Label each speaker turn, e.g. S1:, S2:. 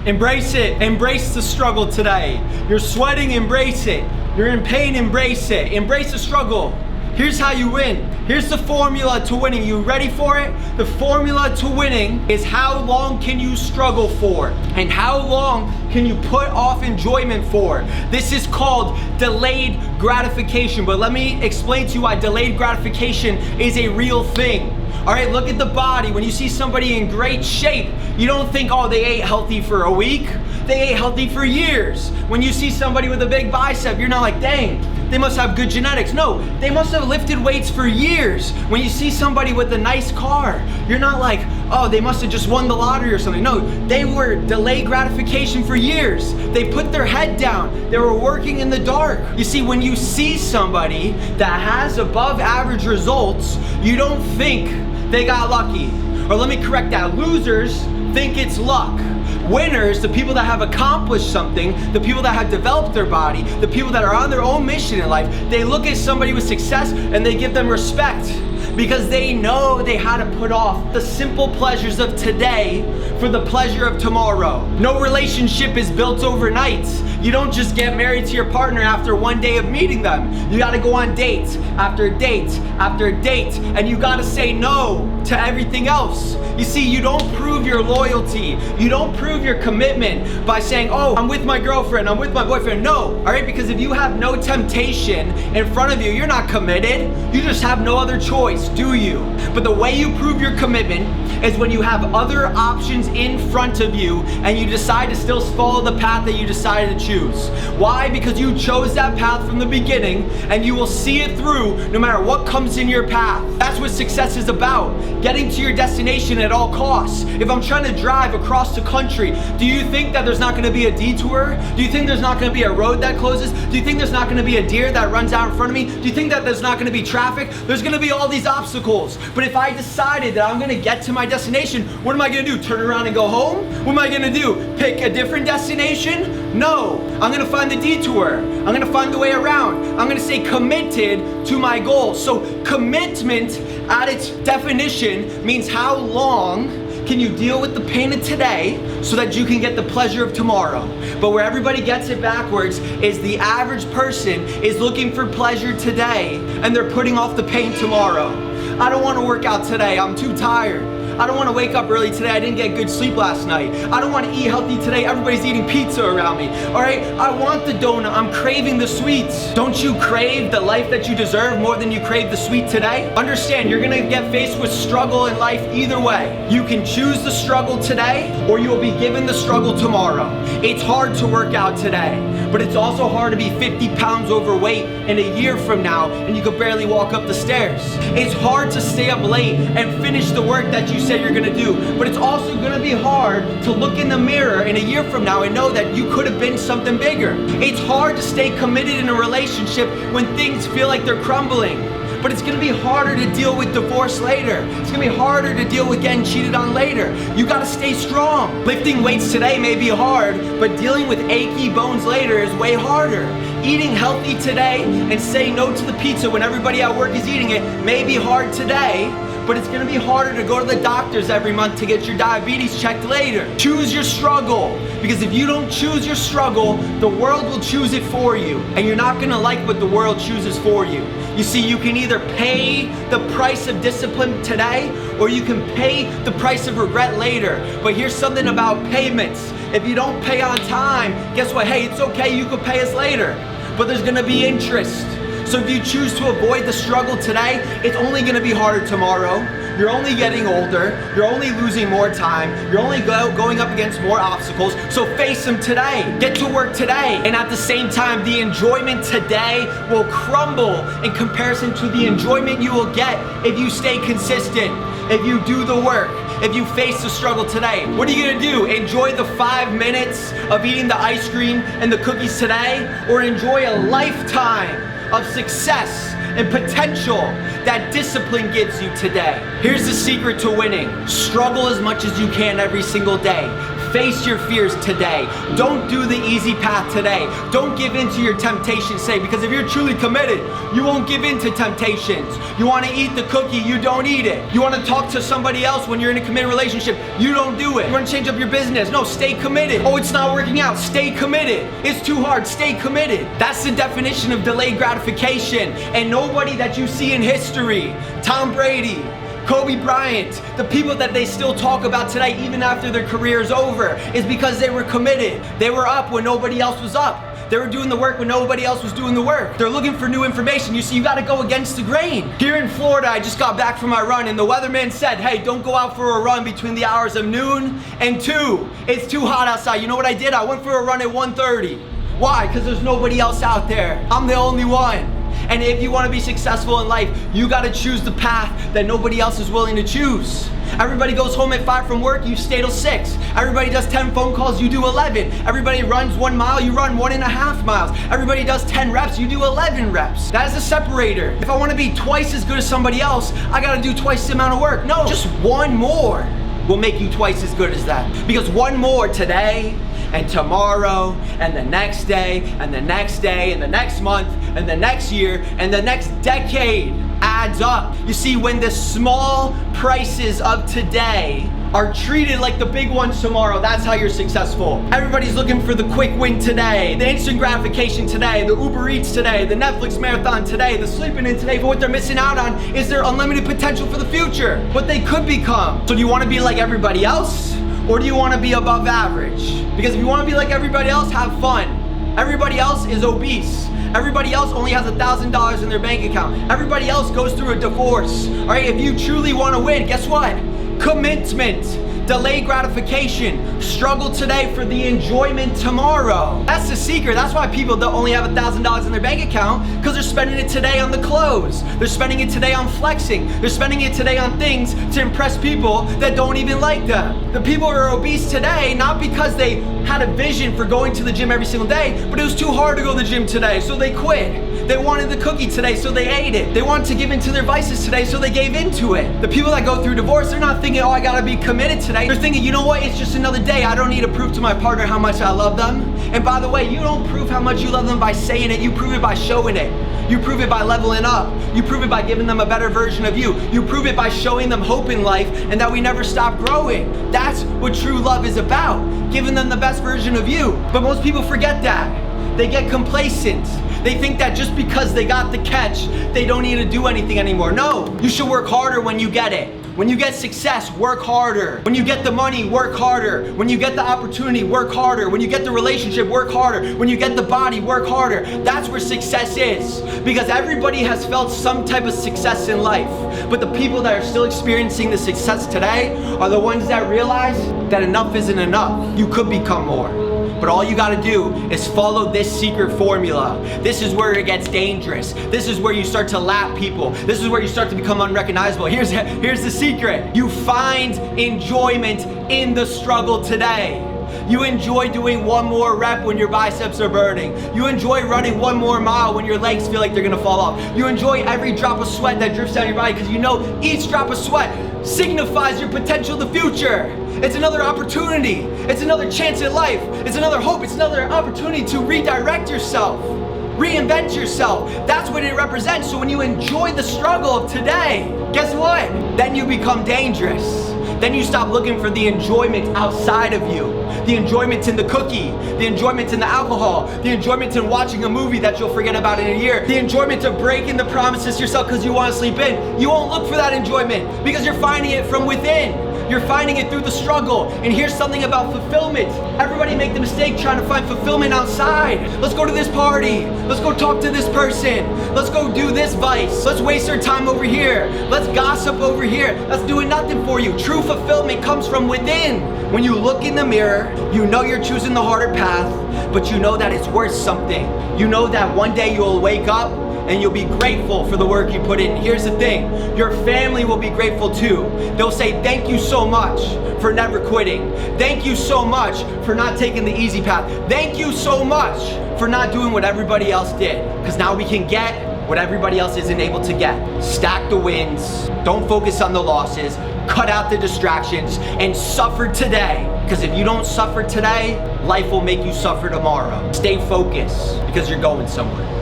S1: Embrace it. Embrace the struggle today. You're sweating, embrace it. You're in pain, embrace it. Embrace the struggle. Here's how you win. Here's the formula to winning. You ready for it? The formula to winning is how long can you struggle for? And how long can you put off enjoyment for? This is called delayed gratification. But let me explain to you why delayed gratification is a real thing. All right, look at the body. When you see somebody in great shape, you don't think, oh, they ate healthy for a week. They ate healthy for years. When you see somebody with a big bicep, you're not like, dang, they must have good genetics. No, they must have lifted weights for years. When you see somebody with a nice car, you're not like, oh, they must have just won the lottery or something. No, they were delayed gratification for years. They put their head down. They were working in the dark. You see, when you see somebody that has above average results, you don't think they got lucky. Or let me correct that, losers think it's luck. Winners, the people that have accomplished something, the people that have developed their body, the people that are on their own mission in life, they look at somebody with success and they give them respect because they know they had to put off the simple pleasures of today for the pleasure of tomorrow. No relationship is built overnight. You don't just get married to your partner after one day of meeting them. You gotta go on dates after date after date, and you gotta say no to everything else. You see, you don't prove your loyalty. You don't prove your commitment by saying, oh, I'm with my girlfriend, I'm with my boyfriend. No, all right? Because if you have no temptation in front of you, you're not committed. You just have no other choice, do you? But the way you prove your commitment is when you have other options in front of you and you decide to still follow the path that you decided to choose. Why? Because you chose that path from the beginning and you will see it through no matter what comes in your path. That's what success is about. Getting to your destination at all costs. If I'm trying to drive across the country, do you think that there's not going to be a detour? Do you think there's not going to be a road that closes? Do you think there's not going to be a deer that runs out in front of me? Do you think that there's not going to be traffic? There's going to be all these obstacles. But if I decided that I'm going to get to my destination, what am I going to do? Turn around and go home? What am I going to do? Pick a different destination? No. I'm going to find the detour. I'm going to find the way around. I'm going to stay committed to my goal. So commitment at its definition means how long can you deal with the pain of today so that you can get the pleasure of tomorrow. But where everybody gets it backwards is the average person is looking for pleasure today and they're putting off the pain tomorrow. I don't want to work out today, I'm too tired. I don't want to wake up early today, I didn't get good sleep last night. I don't want to eat healthy today, everybody's eating pizza around me. Alright, I want the donut, I'm craving the sweets. Don't you crave the life that you deserve more than you crave the sweet today? Understand, you're going to get faced with struggle in life either way. You can choose the struggle today, or you will be given the struggle tomorrow. It's hard to work out today, but it's also hard to be 50 pounds overweight in a year from now and you could barely walk up the stairs. It's hard to stay up late and finish the work that you said you're gonna do, but it's also gonna be hard to look in the mirror in a year from now and know that you could have been something bigger. It's hard to stay committed in a relationship when things feel like they're crumbling. But it's gonna be harder to deal with divorce later. It's gonna be harder to deal with getting cheated on later. You gotta stay strong. Lifting weights today may be hard, but dealing with achy bones later is way harder. Eating healthy today and saying no to the pizza when everybody at work is eating it may be hard today, but it's gonna be harder to go to the doctors every month to get your diabetes checked later. Choose your struggle, because if you don't choose your struggle, the world will choose it for you, and you're not gonna like what the world chooses for you. You see, you can either pay the price of discipline today, or you can pay the price of regret later. But here's something about payments. If you don't pay on time, guess what? Hey, it's okay, you can pay us later, but there's gonna be interest. So if you choose to avoid the struggle today, it's only gonna be harder tomorrow. You're only getting older, you're only losing more time, you're only going up against more obstacles, so face them today. Get to work today, and at the same time, the enjoyment today will crumble in comparison to the enjoyment you will get if you stay consistent, if you do the work, if you face the struggle today. What are you gonna do? Enjoy the 5 minutes of eating the ice cream and the cookies today, or enjoy a lifetime of success and potential that discipline gives you today? Here's the secret to winning. Struggle as much as you can every single day. Face your fears today. Don't do the easy path today. Don't give in to your temptations today, because if you're truly committed, you won't give in to temptations. You want to eat the cookie, you don't eat it. You want to talk to somebody else when you're in a committed relationship, you don't do it. You want to change up your business, no, stay committed. Oh, it's not working out, stay committed. It's too hard, stay committed. That's the definition of delayed gratification. And nobody that you see in history, Tom Brady, Kobe Bryant, the people that they still talk about today even after their career is over, is because they were committed. They were up when nobody else was up. They were doing the work when nobody else was doing the work. They're looking for new information. You see, you gotta go against the grain. Here in Florida, I just got back from my run, and the weatherman said, hey, don't go out for a run between the hours of noon and 2. It's too hot outside. You know what I did? I went for a run at 1:30. Why? Because there's nobody else out there. I'm the only one. And if you want to be successful in life, you got to choose the path that nobody else is willing to choose. Everybody goes home at 5 from work, you stay till 6. Everybody does 10 phone calls, you do 11. Everybody runs 1 mile, you run 1.5 miles. Everybody does 10 reps, you do 11 reps. That is a separator. If I want to be twice as good as somebody else, I got to do twice the amount of work. No, just one more will make you twice as good as that. Because one more today, and tomorrow, and the next day, and the next day, and the next month, and the next year, and the next decade adds up. You see, when the small prices of today are treated like the big ones tomorrow, that's how you're successful. Everybody's looking for the quick win today, the instant gratification today, the Uber Eats today, the Netflix marathon today, the sleeping in today, but what they're missing out on is their unlimited potential for the future, what they could become. So do you want to be like everybody else? Or do you want to be above average? Because if you want to be like everybody else, have fun. Everybody else is obese. Everybody else only has $1,000 in their bank account. Everybody else goes through a divorce. All right, if you truly want to win, guess what? Commitment, delayed gratification, struggle today for the enjoyment tomorrow. That's the secret. That's why people don't only have $1,000 in their bank account, because they're spending it today on the clothes. They're spending it today on flexing. They're spending it today on things to impress people that don't even like them. The people who are obese today, not because they had a vision for going to the gym every single day, but it was too hard to go to the gym today, so they quit. They wanted the cookie today, so they ate it. They wanted to give in to their vices today, so they gave into it. The people that go through divorce, they're not thinking, oh, I gotta be committed today. They're thinking, you know what, it's just another day. I don't need to prove to my partner how much I love them. And by the way, you don't prove how much you love them by saying it, you prove it by showing it. You prove it by leveling up. You prove it by giving them a better version of you. You prove it by showing them hope in life and that we never stop growing. That's what true love is about, giving them the best version of you. But most people forget that. They get complacent. They think that just because they got the catch, they don't need to do anything anymore. No, you should work harder when you get it. When you get success, work harder. When you get the money, work harder. When you get the opportunity, work harder. When you get the relationship, work harder. When you get the body, work harder. That's where success is. Because everybody has felt some type of success in life. But the people that are still experiencing the success today are the ones that realize that enough isn't enough. You could become more. But all you gotta do is follow this secret formula. This is where it gets dangerous. This is where you start to lap people. This is where you start to become unrecognizable. Here's the secret. You find enjoyment in the struggle today. You enjoy doing one more rep when your biceps are burning. You enjoy running one more mile when your legs feel like they're gonna fall off. You enjoy every drop of sweat that drifts down your body because you know each drop of sweat signifies your potential in the future. It's another opportunity. It's another chance at life. It's another hope. It's another opportunity to redirect yourself. Reinvent yourself. That's what it represents. So when you enjoy the struggle of today, guess what? Then you become dangerous. Then you stop looking for the enjoyment outside of you. The enjoyment in the cookie, the enjoyment in the alcohol, the enjoyment in watching a movie that you'll forget about in a year, the enjoyment of breaking the promises to yourself because you want to sleep in. You won't look for that enjoyment because you're finding it from within. You're finding it through the struggle. And here's something about fulfillment. Everybody make the mistake trying to find fulfillment outside. Let's go to this party. Let's go talk to this person. Let's go do this vice. Let's waste our time over here. Let's gossip over here. That's doing nothing for you. True fulfillment comes from within. When you look in the mirror, you know you're choosing the harder path, but you know that it's worth something. You know that one day you'll wake up and you'll be grateful for the work you put in. Here's the thing, your family will be grateful too. They'll say, thank you so much for never quitting. Thank you so much for not taking the easy path. Thank you so much for not doing what everybody else did. Because now we can get what everybody else isn't able to get. Stack the wins, don't focus on the losses, cut out the distractions, and suffer today. Because if you don't suffer today, life will make you suffer tomorrow. Stay focused because you're going somewhere.